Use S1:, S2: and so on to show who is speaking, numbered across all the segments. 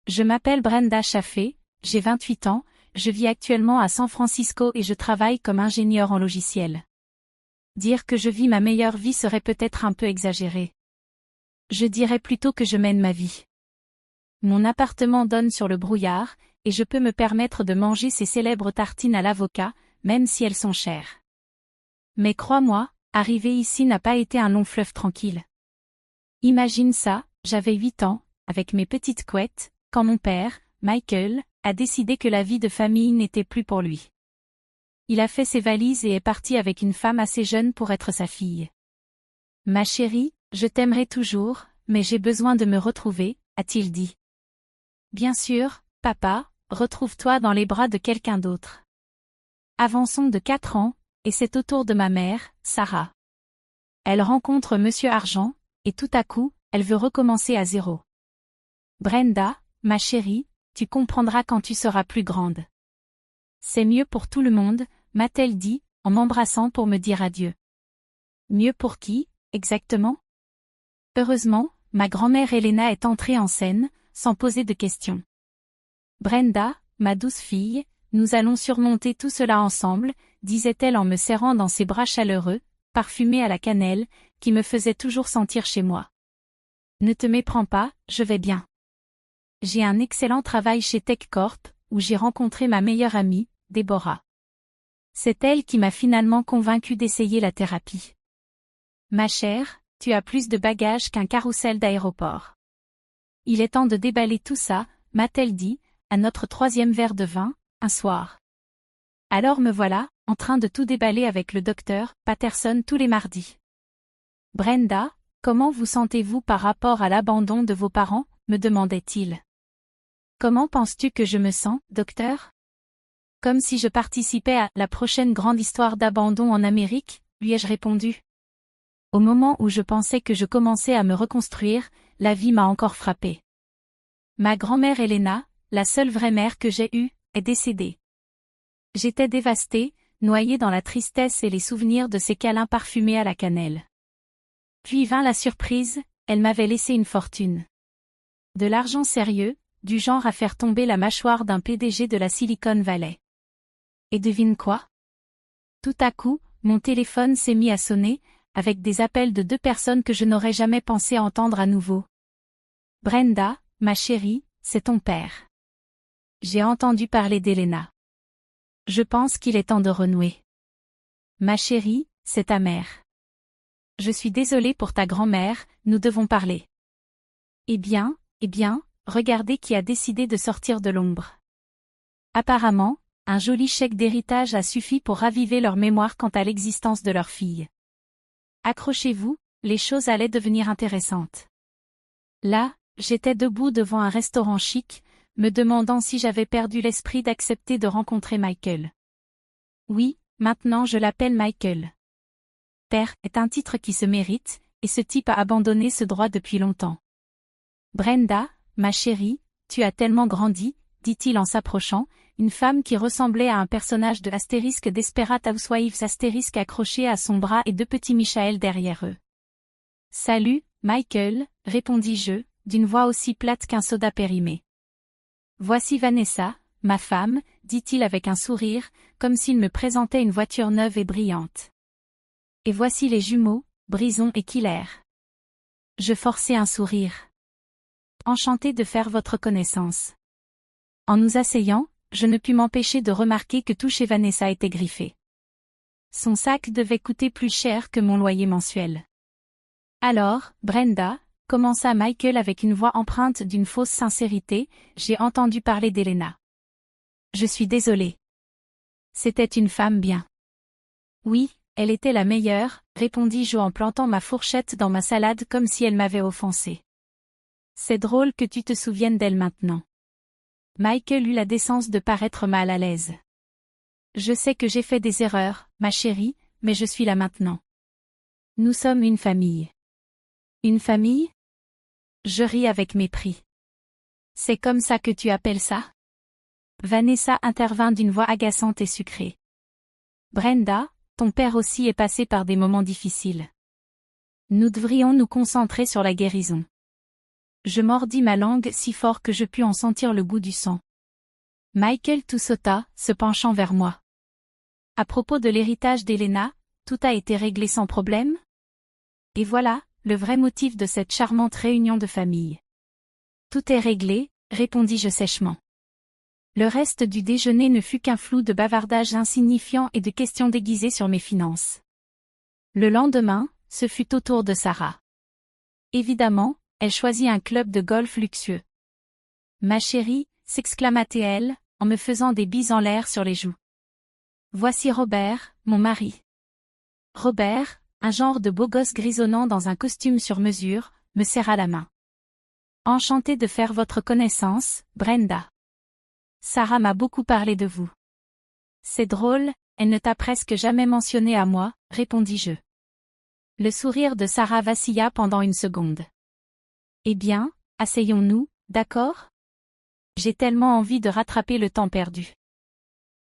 S1: Je m'appelle Brenda Chaffee, j'ai 28 ans, je vis actuellement à San Francisco et je travaille comme ingénieur en logiciel. Dire que je vis ma meilleure vie serait peut-être un peu exagéré. Je dirais plutôt que je mène ma vie. Mon appartement donne sur le brouillard, et je peux me permettre de manger ces célèbres tartines à l'avocat, même si elles sont chères. Mais crois-moi, arriver ici n'a pas été un long fleuve tranquille. Imagine ça, j'avais 8 ans, avec mes petites couettes, quand mon père, Michael, a décidé que la vie de famille n'était plus pour lui. Il a fait ses valises et est parti avec une femme assez jeune pour être sa fille. Ma chérie, je t'aimerai toujours, mais j'ai besoin de me retrouver, a-t-il dit. Bien sûr, papa, retrouve-toi dans les bras de quelqu'un d'autre. Avançons de 4 ans, et c'est au tour de ma mère, Sarah. Elle rencontre Monsieur Argent, et tout à coup, elle veut recommencer à zéro. Brenda, ma chérie, tu comprendras quand tu seras plus grande. C'est mieux pour tout le monde, m'a-t-elle dit, en m'embrassant pour me dire adieu. Mieux pour qui, exactement? Heureusement, ma grand-mère Elena est entrée en scène, sans poser de questions. Brenda, ma douce fille, nous allons surmonter tout cela ensemble, disait-elle en me serrant dans ses bras chaleureux, parfumés à la cannelle, qui me faisaient toujours sentir chez moi. Ne te méprends pas, je vais bien. J'ai un excellent travail chez TechCorp, où j'ai rencontré ma meilleure amie, Deborah. C'est elle qui m'a finalement convaincue d'essayer la thérapie. Ma chère, tu as plus de bagages qu'un carrousel d'aéroport. Il est temps de déballer tout ça, m'a-t-elle dit, à notre 3e verre de vin, un soir. Alors me voilà, en train de tout déballer avec le docteur Patterson tous les mardis. Brenda, comment vous sentez-vous par rapport à l'abandon de vos parents, me demandait-il. Comment penses-tu que je me sens, docteur? Comme si je participais à la prochaine grande histoire d'abandon en Amérique, lui ai-je répondu. Au moment où je pensais que je commençais à me reconstruire, la vie m'a encore frappée. Ma grand-mère Elena, la seule vraie mère que j'ai eue, est décédée. J'étais dévastée, noyée dans la tristesse et les souvenirs de ses câlins parfumés à la cannelle. Puis vint la surprise, elle m'avait laissé une fortune. De l'argent sérieux, du genre à faire tomber la mâchoire d'un PDG de la Silicon Valley. Et devine quoi? Tout à coup, mon téléphone s'est mis à sonner, avec des appels de 2 personnes que je n'aurais jamais pensé entendre à nouveau. Brenda, ma chérie, c'est ton père. J'ai entendu parler d'Elena. Je pense qu'il est temps de renouer. Ma chérie, c'est ta mère. Je suis désolée pour ta grand-mère, nous devons parler. Eh bien, regardez qui a décidé de sortir de l'ombre. Apparemment, un joli chèque d'héritage a suffi pour raviver leur mémoire quant à l'existence de leur fille. Accrochez-vous, les choses allaient devenir intéressantes. Là, j'étais debout devant un restaurant chic, me demandant si j'avais perdu l'esprit d'accepter de rencontrer Michael. Oui, maintenant je l'appelle Michael. Père est un titre qui se mérite, et ce type a abandonné ce droit depuis longtemps. Brenda, ma chérie, tu as tellement grandi, dit-il en s'approchant, une femme qui ressemblait à un personnage de Astérisque Desperate Housewives astérisque accroché à son bras et 2 petits Michael derrière eux. Salut, Michael, répondis-je, d'une voix aussi plate qu'un soda périmé. Voici Vanessa, ma femme, dit-il avec un sourire, comme s'il me présentait une voiture neuve et brillante. Et voici les jumeaux, Brison et Killer. Je forçai un sourire. Enchanté de faire votre connaissance. En nous asseyant, je ne pus m'empêcher de remarquer que tout chez Vanessa était griffé. Son sac devait coûter plus cher que mon loyer mensuel. Alors, Brenda, commença Michael avec une voix empreinte d'une fausse sincérité, j'ai entendu parler d'Elena. Je suis désolé. C'était une femme bien. Oui, elle était la meilleure, répondis-je en plantant ma fourchette dans ma salade comme si elle m'avait offensé. C'est drôle que tu te souviennes d'elle maintenant. Michael eut la décence de paraître mal à l'aise. Je sais que j'ai fait des erreurs, ma chérie, mais je suis là maintenant. Nous sommes une famille. Une famille? Je ris avec mépris. C'est comme ça que tu appelles ça? Vanessa intervint d'une voix agaçante et sucrée. Brenda, ton père aussi est passé par des moments difficiles. Nous devrions nous concentrer sur la guérison. Je mordis ma langue si fort que je pus en sentir le goût du sang. Michael toussota, se penchant vers moi. À propos de l'héritage d'Elena, tout a été réglé sans problème? Et voilà, le vrai motif de cette charmante réunion de famille. Tout est réglé, répondis-je sèchement. Le reste du déjeuner ne fut qu'un flou de bavardages insignifiants et de questions déguisées sur mes finances. Le lendemain, ce fut au tour de Sarah. Évidemment, elle choisit un club de golf luxueux. Ma chérie, s'exclama-t-elle, en me faisant des bises en l'air sur les joues. Voici Robert, mon mari. Robert, un genre de beau gosse grisonnant dans un costume sur mesure, me serra la main. Enchanté de faire votre connaissance, Brenda. Sarah m'a beaucoup parlé de vous. C'est drôle, elle ne t'a presque jamais mentionné à moi, répondis-je. Le sourire de Sarah vacilla pendant une seconde. Eh bien, asseyons-nous, d'accord? J'ai tellement envie de rattraper le temps perdu.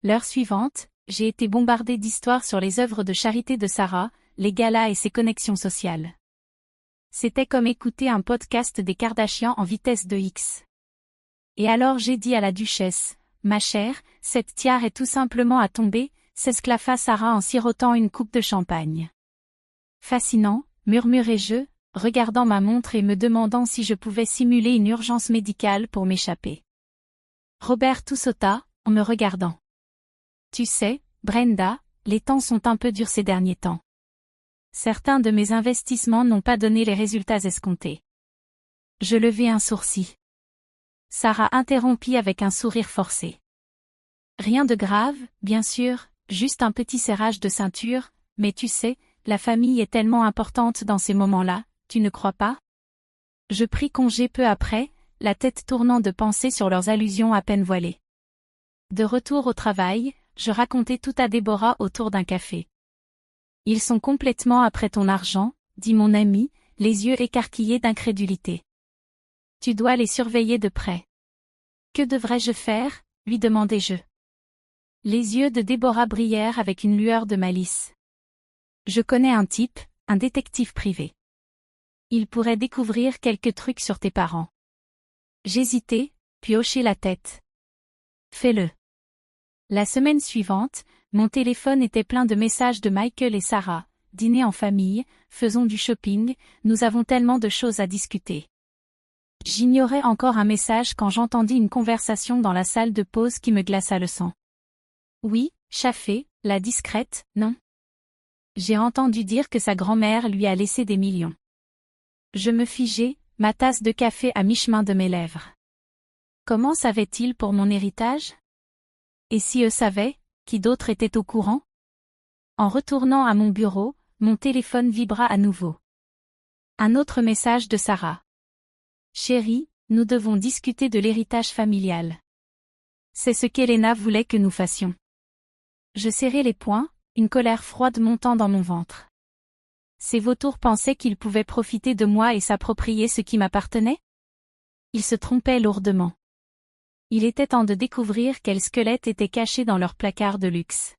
S1: L'heure suivante, j'ai été bombardée d'histoires sur les œuvres de charité de Sarah, les galas et ses connexions sociales. C'était comme écouter un podcast des Kardashians en vitesse de X. Et alors j'ai dit à la duchesse, « Ma chère, cette tiare est tout simplement à tomber », s'esclaffa Sarah en sirotant une coupe de champagne. Fascinant, murmurai-je, regardant ma montre et me demandant si je pouvais simuler une urgence médicale pour m'échapper. Robert toussota, en me regardant. Tu sais, Brenda, les temps sont un peu durs ces derniers temps. Certains de mes investissements n'ont pas donné les résultats escomptés. Je levai un sourcil. Sarah interrompit avec un sourire forcé. Rien de grave, bien sûr, juste un petit serrage de ceinture, mais tu sais, la famille est tellement importante dans ces moments-là, tu ne crois pas? Je pris congé peu après, la tête tournant de pensées sur leurs allusions à peine voilées. De retour au travail, je racontai tout à Déborah autour d'un café. Ils sont complètement après ton argent, dit mon ami, les yeux écarquillés d'incrédulité. Tu dois les surveiller de près. Que devrais-je faire, lui demandai-je. Les yeux de Déborah brillèrent avec une lueur de malice. Je connais un type, un détective privé. Il pourrait découvrir quelques trucs sur tes parents. J'hésitai, puis hochai la tête. Fais-le. La semaine suivante, mon téléphone était plein de messages de Michael et Sarah. Dîner en famille, faisons du shopping, nous avons tellement de choses à discuter. J'ignorais encore un message quand j'entendis une conversation dans la salle de pause qui me glaça le sang. Oui, Chaffé, la discrète, non? J'ai entendu dire que sa grand-mère lui a laissé des millions. Je me figeai, ma tasse de café à mi-chemin de mes lèvres. Comment savait-il pour mon héritage? Et si eux savaient, qui d'autre était au courant? En retournant à mon bureau, mon téléphone vibra à nouveau. Un autre message de Sarah. Chérie, nous devons discuter de l'héritage familial. C'est ce qu'Elena voulait que nous fassions. Je serrai les poings, une colère froide montant dans mon ventre. Ces vautours pensaient qu'ils pouvaient profiter de moi et s'approprier ce qui m'appartenait? Ils se trompaient lourdement. Il était temps de découvrir quel squelette était caché dans leur placard de luxe.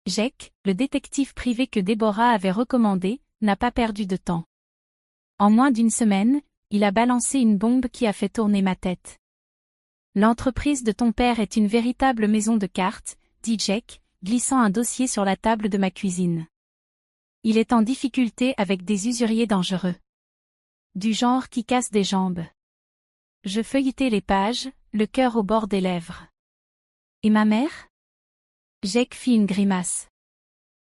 S1: Jake, le détective privé que Déborah avait recommandé, n'a pas perdu de temps. En moins d'une semaine, il a balancé une bombe qui a fait tourner ma tête. L'entreprise de ton père est une véritable maison de cartes, dit Jake, glissant un dossier sur la table de ma cuisine. Il est en difficulté avec des usuriers dangereux. Du genre qui cassent des jambes. Je feuilletai les pages, le cœur au bord des lèvres. Et ma mère? Jake fit une grimace.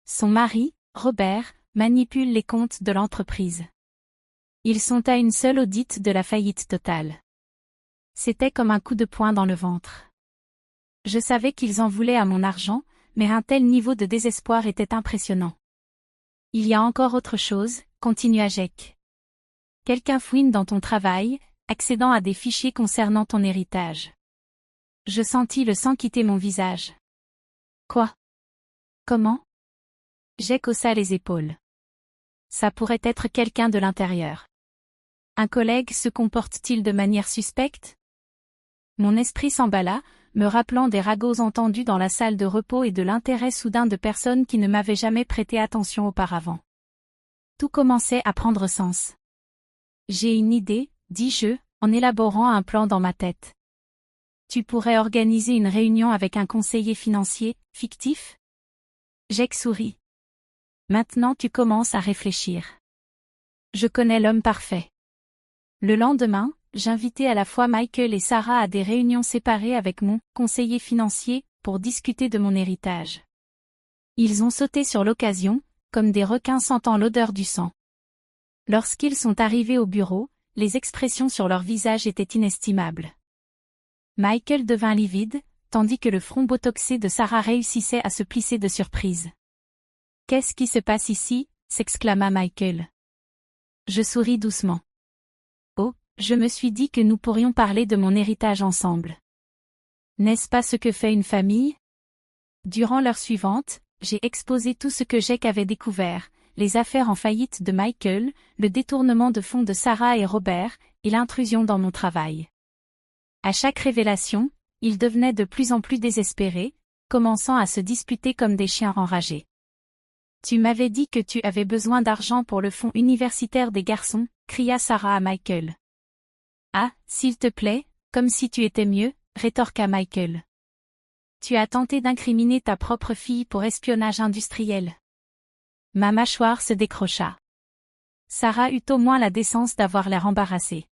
S1: Son mari, Robert, manipule les comptes de l'entreprise. Ils sont à une seule audite de la faillite totale. C'était comme un coup de poing dans le ventre. Je savais qu'ils en voulaient à mon argent, mais un tel niveau de désespoir était impressionnant. Il y a encore autre chose, continua Jake. Quelqu'un fouine dans ton travail, accédant à des fichiers concernant ton héritage. Je sentis le sang quitter mon visage. Quoi? Comment? Jake haussa les épaules. Ça pourrait être quelqu'un de l'intérieur. Un collègue se comporte-t-il de manière suspecte? Mon esprit s'emballa, me rappelant des ragots entendus dans la salle de repos et de l'intérêt soudain de personnes qui ne m'avaient jamais prêté attention auparavant. Tout commençait à prendre sens. J'ai une idée, dis-je, en élaborant un plan dans ma tête. Tu pourrais organiser une réunion avec un conseiller financier, fictif? Jake sourit. Maintenant tu commences à réfléchir. Je connais l'homme parfait. Le lendemain, j'invitai à la fois Michael et Sarah à des réunions séparées avec mon conseiller financier pour discuter de mon héritage. Ils ont sauté sur l'occasion, comme des requins sentant l'odeur du sang. Lorsqu'ils sont arrivés au bureau, les expressions sur leur visage étaient inestimables. Michael devint livide, tandis que le front botoxé de Sarah réussissait à se plisser de surprise. « Qu'est-ce qui se passe ici ?» s'exclama Michael. Je souris doucement. Oh, je me suis dit que nous pourrions parler de mon héritage ensemble. N'est-ce pas ce que fait une famille? Durant l'heure suivante, j'ai exposé tout ce que Jake avait découvert, les affaires en faillite de Michael, le détournement de fonds de Sarah et Robert, et l'intrusion dans mon travail. À chaque révélation, ils devenaient de plus en plus désespérés, commençant à se disputer comme des chiens enragés. Tu m'avais dit que tu avais besoin d'argent pour le fonds universitaire des garçons, cria Sarah à Michael. Ah, s'il te plaît, comme si tu étais mieux, rétorqua Michael. Tu as tenté d'incriminer ta propre fille pour espionnage industriel. Ma mâchoire se décrocha. Sarah eut au moins la décence d'avoir l'air embarrassée.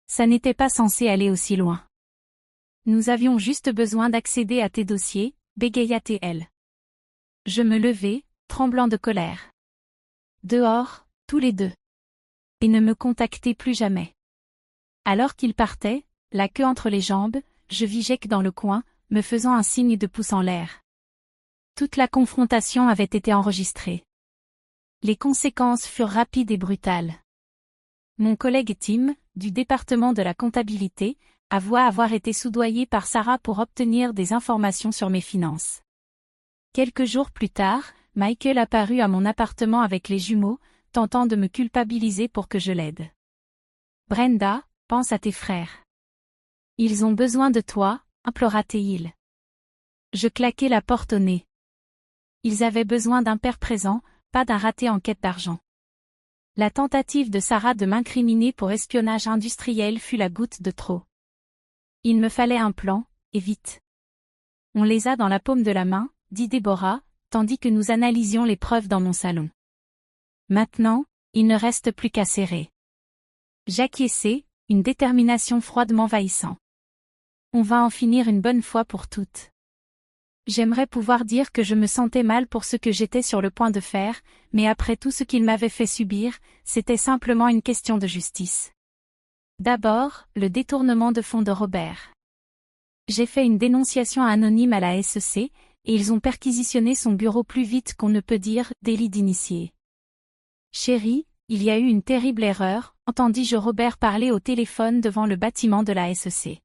S1: Ça n'était pas censé aller aussi loin. Nous avions juste besoin d'accéder à tes dossiers, bégaya-t-elle. Je me levai, tremblant de colère. Dehors, tous les deux. Et ne me contactez plus jamais. Alors qu'il partait, la queue entre les jambes, je vis Jake dans le coin, me faisant un signe de pouce en l'air. Toute la confrontation avait été enregistrée. Les conséquences furent rapides et brutales. Mon collègue Tim, du département de la comptabilité, avoua avoir été soudoyé par Sarah pour obtenir des informations sur mes finances. Quelques jours plus tard, Michael apparut à mon appartement avec les jumeaux, tentant de me culpabiliser pour que je l'aide. Brenda, pense à tes frères. Ils ont besoin de toi, implora-t-il. Je claquai la porte au nez. Ils avaient besoin d'un père présent, pas d'un raté en quête d'argent. La tentative de Sarah de m'incriminer pour espionnage industriel fut la goutte de trop. Il me fallait un plan, et vite. On les a dans la paume de la main, dit Déborah, tandis que nous analysions les preuves dans mon salon. Maintenant, il ne reste plus qu'à serrer. J'acquiesçai, une détermination froide m'envahissant. On va en finir une bonne fois pour toutes. J'aimerais pouvoir dire que je me sentais mal pour ce que j'étais sur le point de faire, mais après tout ce qu'il m'avait fait subir, c'était simplement une question de justice. D'abord, le détournement de fonds de Robert. J'ai fait une dénonciation anonyme à la SEC, et ils ont perquisitionné son bureau plus vite qu'on ne peut dire délit d'initié. Chérie, il y a eu une terrible erreur, entendis-je Robert parler au téléphone devant le bâtiment de la SEC.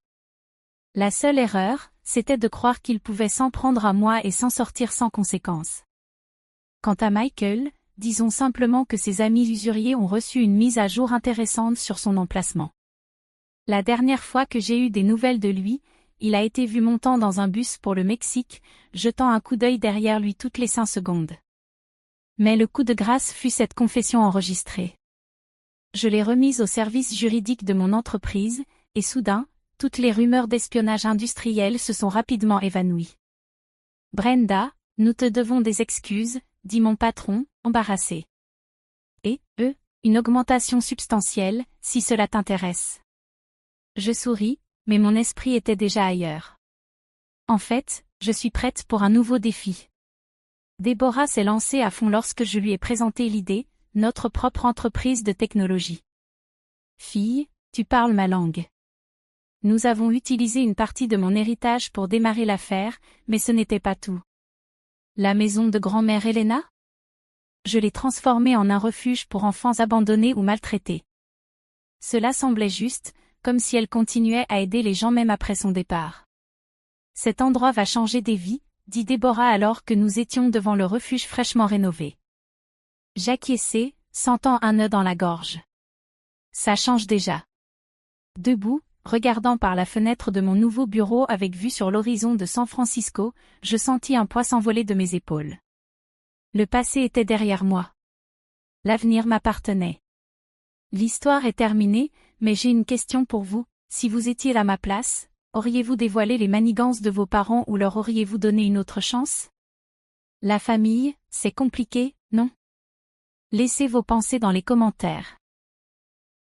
S1: La seule erreur, c'était de croire qu'il pouvait s'en prendre à moi et s'en sortir sans conséquence. Quant à Michael, disons simplement que ses amis usuriers ont reçu une mise à jour intéressante sur son emplacement. La dernière fois que j'ai eu des nouvelles de lui, il a été vu montant dans un bus pour le Mexique, jetant un coup d'œil derrière lui toutes les 5 secondes. Mais le coup de grâce fut cette confession enregistrée. Je l'ai remise au service juridique de mon entreprise, et soudain, toutes les rumeurs d'espionnage industriel se sont rapidement évanouies. Brenda, nous te devons des excuses, dit mon patron, embarrassé. Et, une augmentation substantielle, si cela t'intéresse. Je souris, mais mon esprit était déjà ailleurs. En fait, je suis prête pour un nouveau défi. Déborah s'est lancée à fond lorsque je lui ai présenté l'idée, notre propre entreprise de technologie. Fille, tu parles ma langue. Nous avons utilisé une partie de mon héritage pour démarrer l'affaire, mais ce n'était pas tout. La maison de grand-mère Elena? Je l'ai transformée en un refuge pour enfants abandonnés ou maltraités. Cela semblait juste, comme si elle continuait à aider les gens même après son départ. Cet endroit va changer des vies, dit Déborah alors que nous étions devant le refuge fraîchement rénové. J'acquiesçai, sentant un nœud dans la gorge. Ça change déjà. Debout, regardant par la fenêtre de mon nouveau bureau avec vue sur l'horizon de San Francisco, je sentis un poids s'envoler de mes épaules. Le passé était derrière moi. L'avenir m'appartenait. L'histoire est terminée, mais j'ai une question pour vous. Si vous étiez à ma place, auriez-vous dévoilé les manigances de vos parents ou leur auriez-vous donné une autre chance? La famille, c'est compliqué, non? Laissez vos pensées dans les commentaires.